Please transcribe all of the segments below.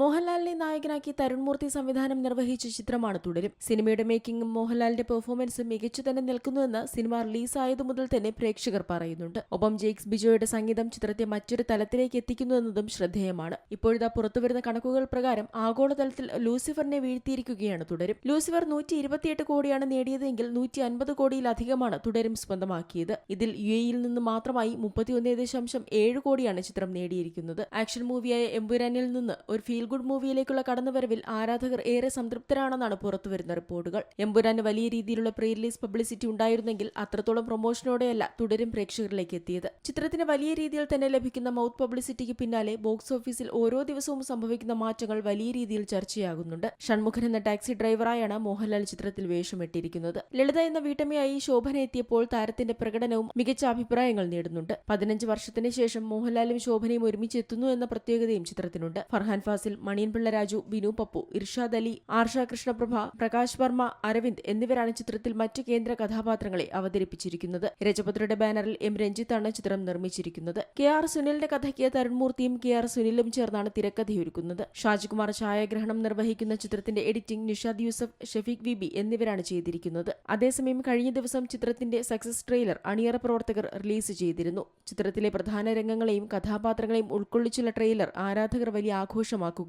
മോഹൻലാലിനെ നായകനാക്കി തരുൺ മൂർത്തി സംവിധാനം നിർവഹിച്ച ചിത്രമാണ് തുടരും. സിനിമയുടെ മേക്കിംഗും മോഹൻലാലിന്റെ പെർഫോമൻസും മികച്ചു തന്നെ നിൽക്കുന്നുവെന്ന് സിനിമ റിലീസായതു മുതൽ തന്നെ പ്രേക്ഷകർ പറയുന്നുണ്ട്. ഒപ്പം ജെയ്ക്സ് ബിജോയുടെ സംഗീതം ചിത്രത്തെ മറ്റൊരു തലത്തിലേക്ക് എത്തിക്കുന്നുവെന്നതും ശ്രദ്ധേയമാണ്. ഇപ്പോഴിതാ പുറത്തുവരുന്ന കണക്കുകൾ പ്രകാരം ആഗോളതലത്തിൽ ലൂസിഫറിനെ വീഴ്ത്തിയിരിക്കുകയാണ് തുടരും. ലൂസിഫർ 128 കോടിയാണ് നേടിയതെങ്കിൽ 150 കോടിയിലധികമാണ് തുടരും സ്വന്തമാക്കിയത്. ഇതിൽ UAE-യിൽ നിന്ന് മാത്രമായി 31.7 കോടിയാണ് ചിത്രം നേടിയിരിക്കുന്നത്. ആക്ഷൻ മൂവിയായ എമ്പുരാനിൽ നിന്ന് ഒരു ഫീൽ ഗുഡ് മൂവിയിലേക്കുള്ള കടന്നുവരവിൽ ആരാധകർ ഏറെ സംതൃപ്തരാണെന്നാണ് പുറത്തുവരുന്ന റിപ്പോർട്ടുകൾ. എമ്പുരാന് വലിയ രീതിയിലുള്ള പ്രീ റിലീസ് പബ്ലിസിറ്റി ഉണ്ടായിരുന്നെങ്കിൽ അത്രത്തോളം പ്രൊമോഷനോടെയല്ല തുടരും പ്രേക്ഷകരിലേക്ക് എത്തിയത്. ചിത്രത്തിന് വലിയ രീതിയിൽ തന്നെ ലഭിക്കുന്ന മൗത്ത് പബ്ലിസിറ്റിക്ക് പിന്നാലെ ബോക്സ് ഓഫീസിൽ ഓരോ ദിവസവും സംഭവിക്കുന്ന മാറ്റങ്ങൾ വലിയ രീതിയിൽ ചർച്ചയാകുന്നുണ്ട്. ഷൺമുഖൻ എന്ന ടാക്സി ഡ്രൈവറായാണ് മോഹൻലാൽ ചിത്രത്തിൽ വേഷമിട്ടിരിക്കുന്നത്. ലളിത എന്ന വീട്ടമ്മയായി ശോഭന എത്തിയപ്പോൾ താരത്തിന്റെ പ്രകടനവും മികച്ച അഭിപ്രായങ്ങൾ നേടുന്നുണ്ട്. 15 വർഷത്തിന് ശേഷം മോഹൻലാലും ശോഭനയും ഒരുമിച്ച് എത്തുന്നു എന്ന പ്രത്യേകതയും ചിത്രത്തിനുണ്ട്. ഫർഹാൻ ഫാസിൽ, മണിയൻ പിള്ള രാജു, ബിനു പപ്പു, ഇർഷാദ് അലി, ആർഷ കൃഷ്ണപ്രഭ, പ്രകാശ് വർമ്മ, അരവിന്ദ് എന്നിവരാണ് ചിത്രത്തിൽ മറ്റു കേന്ദ്ര കഥാപാത്രങ്ങളെ അവതരിപ്പിച്ചിരിക്കുന്നത്. രജപത്രയുടെ ബാനറിൽ M. രഞ്ജിത്താണ് ചിത്രം നിർമ്മിച്ചിരിക്കുന്നത്. KR സുനിലിന്റെ കഥയ്ക്ക് തരുൺ മൂർത്തിയും KR സുനിലും ചേർന്നാണ് തിരക്കഥയൊരുക്കുന്നത്. ഷാജികുമാർ ഛായാഗ്രഹണം നിർവഹിക്കുന്ന ചിത്രത്തിന്റെ എഡിറ്റിംഗ് നിഷാദ് യൂസഫ്, ഷെഫീഖ് വിബി എന്നിവരാണ് ചെയ്തിരിക്കുന്നത്. അതേസമയം കഴിഞ്ഞ ദിവസം ചിത്രത്തിന്റെ സക്സസ് ട്രെയിലർ അണിയറ പ്രവർത്തകർ റിലീസ് ചെയ്തിരുന്നു. ചിത്രത്തിലെ പ്രധാന രംഗങ്ങളെയും കഥാപാത്രങ്ങളെയും ഉൾക്കൊള്ളിച്ചുള്ള ട്രെയിലർ ആരാധകർ വലിയ ആഘോഷമാക്കുകയാണ്.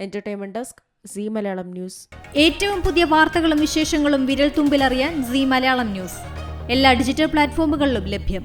Entertainment desk, Zee Malayalam news. ഏറ്റവും പുതിയ വാർത്തകളും വിശേഷങ്ങളും വിരൽ തുമ്പിലറിയാൻ സീ മലയാളം ന്യൂസ് എല്ലാ ഡിജിറ്റൽ പ്ലാറ്റ്ഫോമുകളിലും ലഭ്യം.